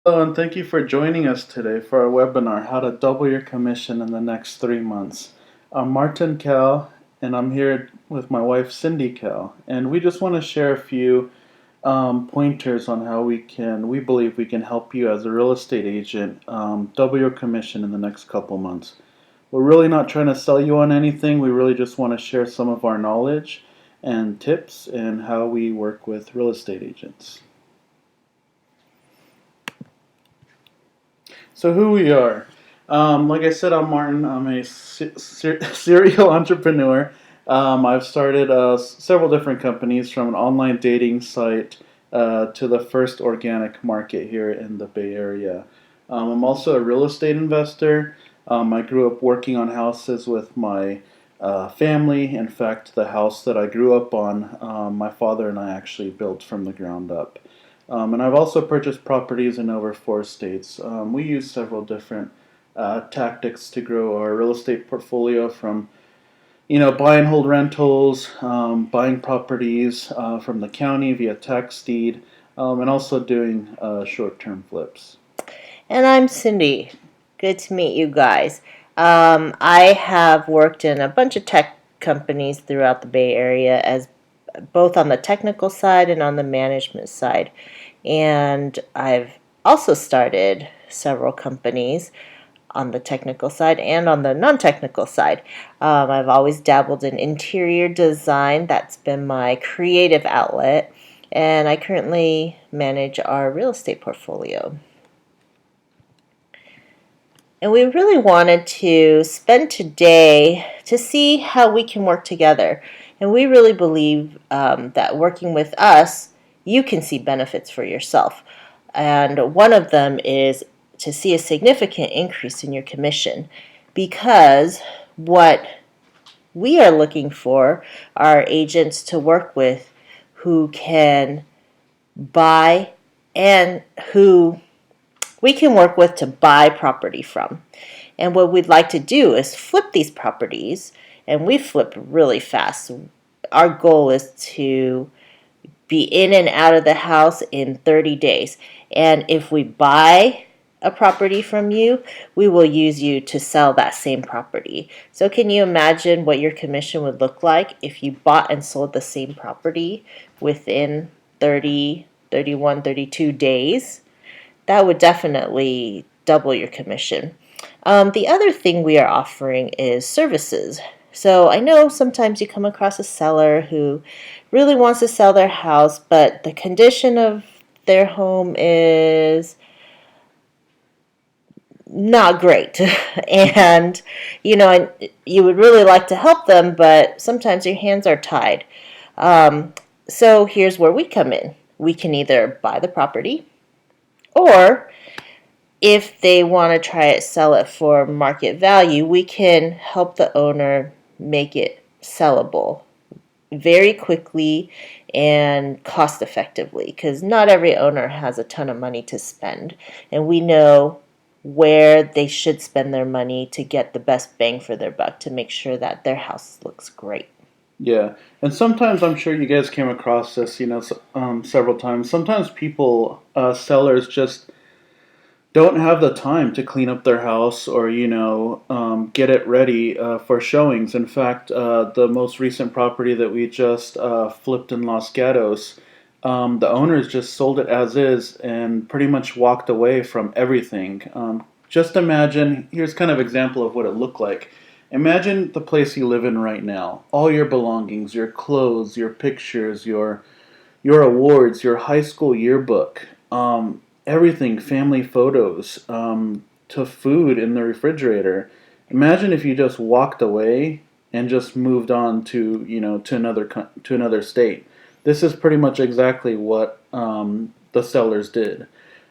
Hello, and thank you for joining us today for our webinar, How to Double Your Commission in the Next 3 Months. I'm Martin Cal, and I'm here with my wife Cindy Cal, and we just want to share a few pointers on how we believe we can help you as a real estate agent double your commission in the next couple months. We're really not trying to sell you on anything, we really just want to share some of our knowledge and tips and how we work with real estate agents. So who we are. Like I said, I'm Martin. I'm a serial entrepreneur. I've started several different companies, from an online dating site to the first organic market here in the Bay Area. I'm also a real estate investor. I grew up working on houses with my family. In fact, the house that I grew up on, my father and I actually built from the ground up. And I've also purchased properties in over 4 states. We use several different tactics to grow our real estate portfolio, from buy and hold rentals, buying properties from the county via tax deed, and also doing short-term flips. And I'm Cindy. Good to meet you guys. I have worked in a bunch of tech companies throughout the Bay Area, as both on the technical side and on the management side. And I've also started several companies on the technical side and on the non-technical side. I've always dabbled in interior design. That's been my creative outlet. And I currently manage our real estate portfolio. And we really wanted to spend today to see how we can work together. And we really believe that working with us, you can see benefits for yourself. And one of them is to see a significant increase in your commission, because what we are looking for are agents to work with who can buy and who we can work with to buy property from. And what we'd like to do is flip these properties, and we flip really fast. Our goal is to be in and out of the house in 30 days. And if we buy a property from you, we will use you to sell that same property. So can you imagine what your commission would look like if you bought and sold the same property within 30, 31, 32 days? That would definitely double your commission. The other thing we are offering is services. So I know sometimes you come across a seller who really wants to sell their house, but the condition of their home is not great. And you would really like to help them, but sometimes your hands are tied. So here's where we come in. We can either buy the property, or if they want to try it, sell it for market value, we can help the owner make it sellable very quickly and cost effectively, because not every owner has a ton of money to spend, and we know where they should spend their money to get the best bang for their buck, to make sure that their house looks great. Yeah, and sometimes I'm sure you guys came across this, several times. Sometimes people, sellers, just don't have the time to clean up their house, or get it ready for showings. In fact, the most recent property that we just flipped in Los Gatos, the owners just sold it as is and pretty much walked away from everything. Just imagine, here's kind of example of what it looked like. Imagine the place you live in right now, all your belongings, your clothes, your pictures, your awards, your high school yearbook, everything, family photos, to food in the refrigerator. Imagine if you just walked away and just moved on to to another state. This is pretty much exactly what the sellers did.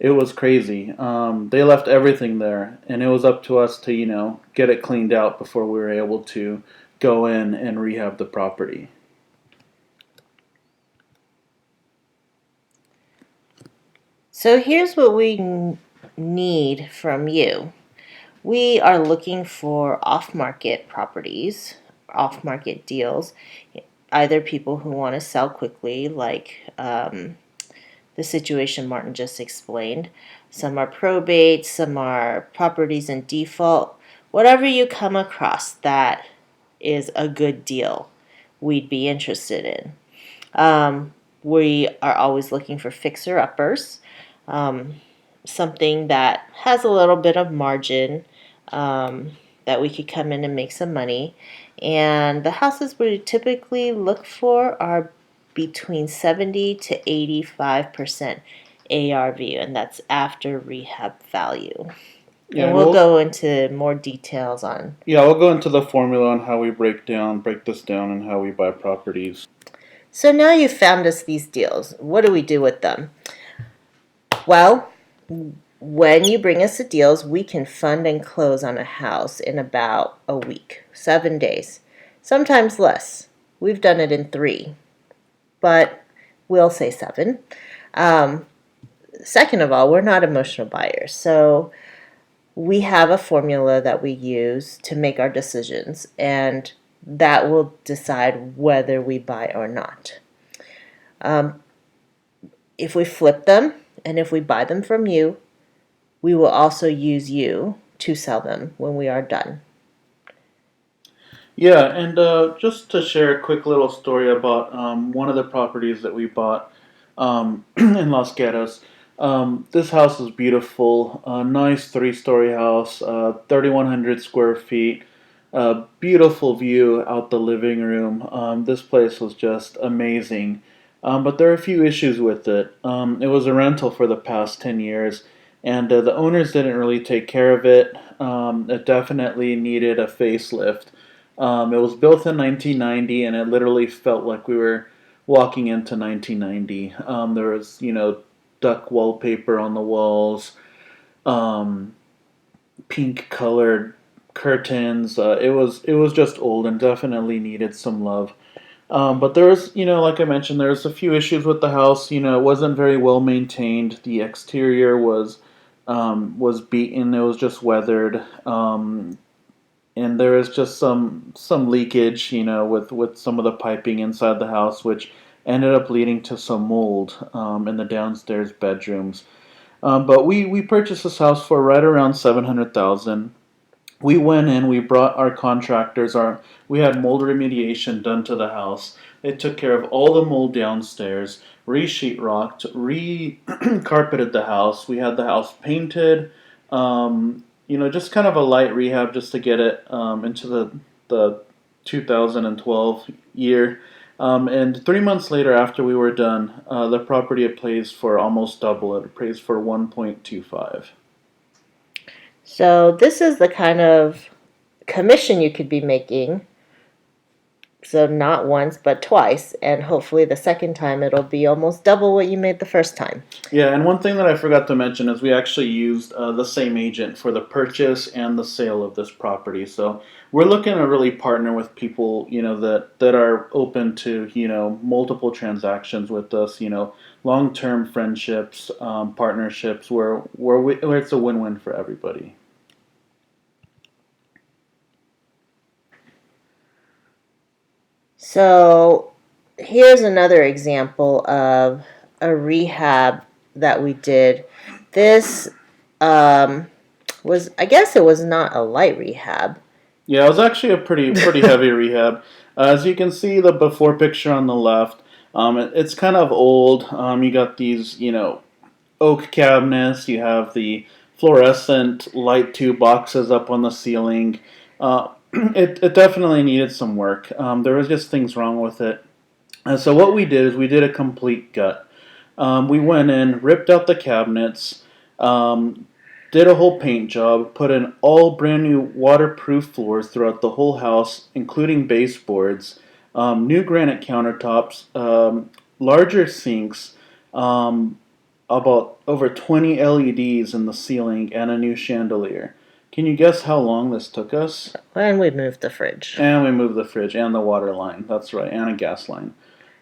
It was crazy. They left everything there, and it was up to us to get it cleaned out before we were able to go in and rehab the property. So here's what we need from you. We are looking for off-market properties, off-market deals, either people who want to sell quickly, like the situation Martin just explained, some are probate, some are properties in default. Whatever you come across that is a good deal, we'd be interested in. We are always looking for fixer-uppers, um, something that has a little bit of margin, that we could come in and make some money. And the houses we typically look for are between 70 to 85% ARV, and that's after rehab value. Yeah, And and we'll go into more details on. we'll go into the formula on how we break this down and how we buy properties. So now you've found us these deals. What do we do with them? Well, when you bring us the deals, we can fund and close on a house in about a week, 7 days, sometimes less. We've done it in 3, but we'll say 7. Um, Second of all, we're not emotional buyers, so we have a formula that we use to make our decisions, and that will decide whether we buy or not. Um, if we flip them and if we buy them from you, we will also use you to sell them when we are done. Yeah, and just to share a quick little story about one of the properties that we bought in Los Gatos. This house is beautiful, a nice 3-story house, 3,100 square feet, beautiful view out the living room. This place was just amazing. But there are a few issues with it. It was a rental for the past 10 years, and the owners didn't really take care of it. It definitely needed a facelift. It was built in 1990, and it literally felt like we were walking into 1990. There was, duck wallpaper on the walls, um, pink colored curtains. It was just old and definitely needed some love. But there was, like I mentioned, there was a few issues with the house. It wasn't very well maintained. The exterior was beaten. It was just weathered. And there is just some leakage, with some of the piping inside the house, which ended up leading to some mold in the downstairs bedrooms. But we purchased this house for right around 700,000. We went in, we brought our contractors, we had mold remediation done to the house. They took care of all the mold downstairs, re-sheetrocked, re-carpeted the house. We had the house painted, just kind of a light rehab just to get it into the 2012 year. And 3 months later, after we were done, the property appraised for almost double. It appraised for 1.25. So, this is the kind of commission you could be making. So, not once, but twice. And hopefully, the second time it'll be almost double what you made the first time. Yeah, and one thing that I forgot to mention is we actually used the same agent for the purchase and the sale of this property. So we're looking to really partner with people, that are open to, multiple transactions with us, long-term friendships, partnerships, where it's a win-win for everybody. So, here's another example of a rehab that we did. This um, I guess it was not a light rehab. Yeah, it was actually a pretty heavy rehab. As you can see, the before picture on the left, it's kind of old. You got these, oak cabinets. You have the fluorescent light tube boxes up on the ceiling. It definitely needed some work. There was just things wrong with it. And so what we did is we did a complete gut. We went in, ripped out the cabinets, um, did a whole paint job, put in all brand new waterproof floors throughout the whole house, including baseboards, new granite countertops, larger sinks, um, about over 20 LEDs in the ceiling, and a new chandelier. Can you guess how long this took us? And we moved the fridge. And we moved the fridge and the water line. That's right, and a gas line.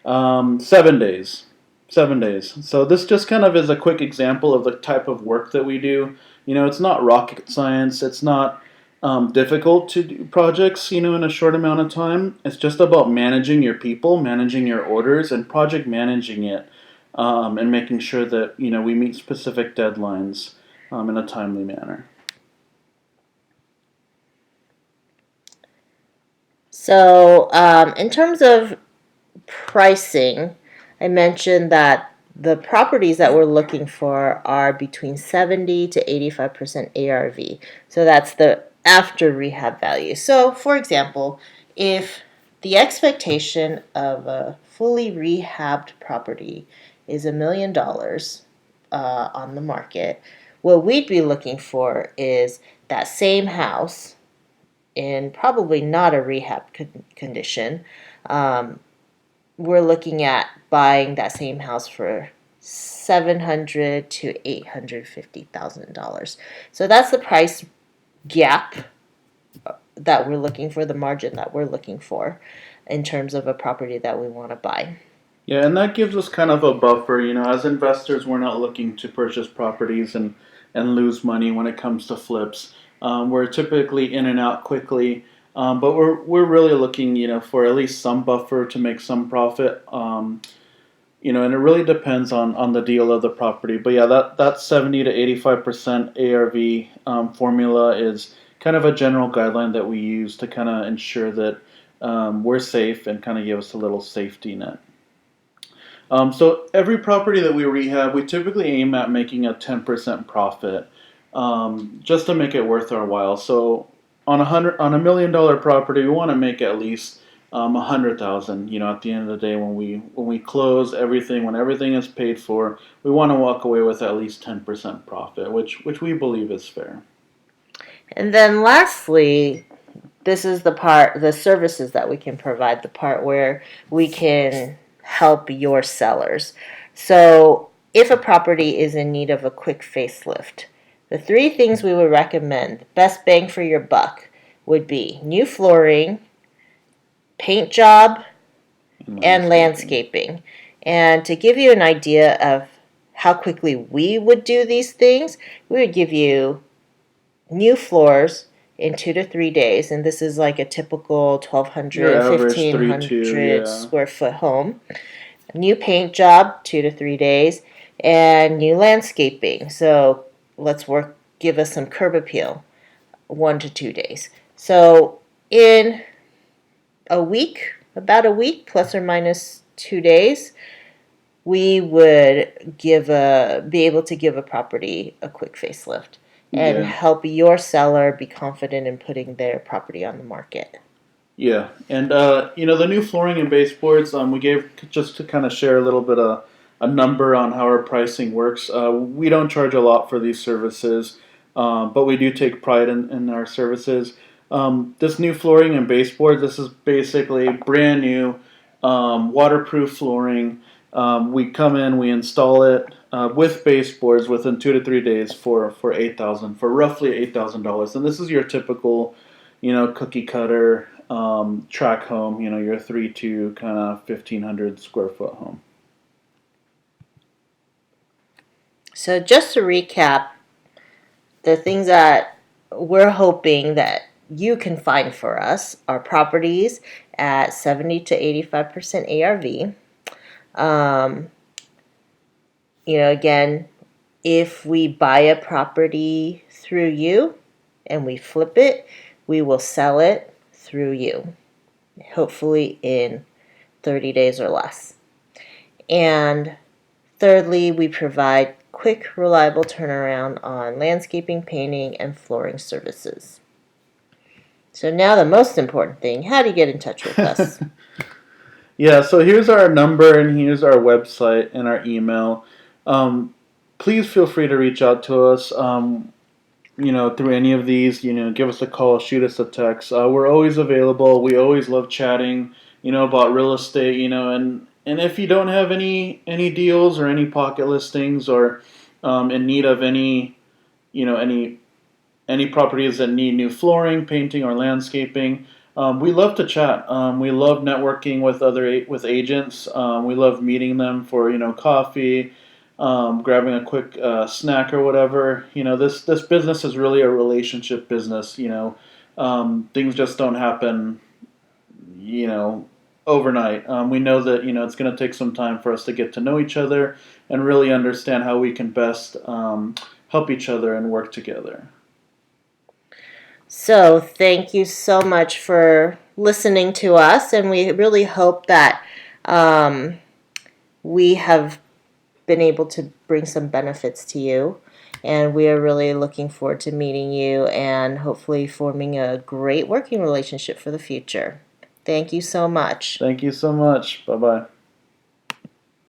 7 days. 7 days. So this just kind of is a quick example of the type of work that we do. It's not rocket science. It's not difficult to do projects, in a short amount of time. It's just about managing your people, managing your orders, and project managing it, and making sure that we meet specific deadlines. in a timely manner. So, in terms of pricing, I mentioned that the properties that we're looking for are between 70 to 85% ARV. So that's the after rehab value. So, for example, if the expectation of a fully rehabbed property is $1 million on the market, what we'd be looking for is that same house in probably not a rehab condition. Um, we're looking at buying that same house for $700,000 to $850,000. So that's the price gap that we're looking for, the margin that we're looking for in terms of a property that we want to buy. Yeah, and that gives us kind of a buffer. As investors, we're not looking to purchase properties and lose money when it comes to flips. We're typically in and out quickly, but we're really looking, for at least some buffer to make some profit. And it really depends on the deal of the property. But yeah, that 70 to 85% ARV formula is kind of a general guideline that we use to kind of ensure that we're safe and kind of give us a little safety net. So every property that we rehab, we typically aim at making a 10% profit, just to make it worth our while. So on $1 million property, we want to make at least 100,000. At the end of the day, when we close everything, when everything is paid for, we want to walk away with at least 10% profit, which we believe is fair. And then lastly, this is the services that we can provide, the part where we can help your sellers. So, if a property is in need of a quick facelift, the three things we would recommend, best bang for your buck, would be new flooring, paint job, In and landscaping. landscaping. And to give you an idea of how quickly we would do these things, we would give you new floors in 2 to 3 days, and this is like a typical Your 1,200, average fifteen 3-2, hundred yeah. square foot home. New paint job, 2 to 3 days, and new landscaping. So let's give us some curb appeal, 1 to 2 days. So in a week, about a week, plus or minus 2 days, we would be able to give a property a quick facelift and Yeah. help your seller be confident in putting their property on the market. Yeah, and the new flooring and baseboards, we gave just to kind of share a little bit of a number on how our pricing works. We don't charge a lot for these services, but we do take pride in our services. This new flooring and baseboards, this is basically brand new, waterproof flooring. We come in, we install it with baseboards within 2 to 3 days for 8,000 for roughly $8,000, and this is your typical cookie cutter track home, your 3-2 kind of 1,500 square foot home. So, just to recap, the things that we're hoping that you can find for us are properties at 70 to 85% ARV. Um, again, if we buy a property through you and we flip it, we will sell it through you, hopefully in 30 days or less. And thirdly, we provide quick, reliable turnaround on landscaping, painting, and flooring services. So now the most important thing, how do you get in touch with us? Yeah, so here's our number and here's our website and our email. Um, Please feel free to reach out to us. Through any of these, give us a call, shoot us a text. We're always available. We always love chatting, about real estate, and if you don't have any deals or any pocket listings or in need of any properties that need new flooring, painting, or landscaping. We love to chat. We love networking with agents. We love meeting them for coffee, grabbing a quick snack or whatever. This business is really a relationship business. Things just don't happen. You know Overnight. We know that it's going to take some time for us to get to know each other and really understand how we can best help each other and work together. So, thank you so much for listening to us, and we really hope that um, we have been able to bring some benefits to you. And we are really looking forward to meeting you and hopefully forming a great working relationship for the future. Thank you so much. Thank you so much. Bye bye.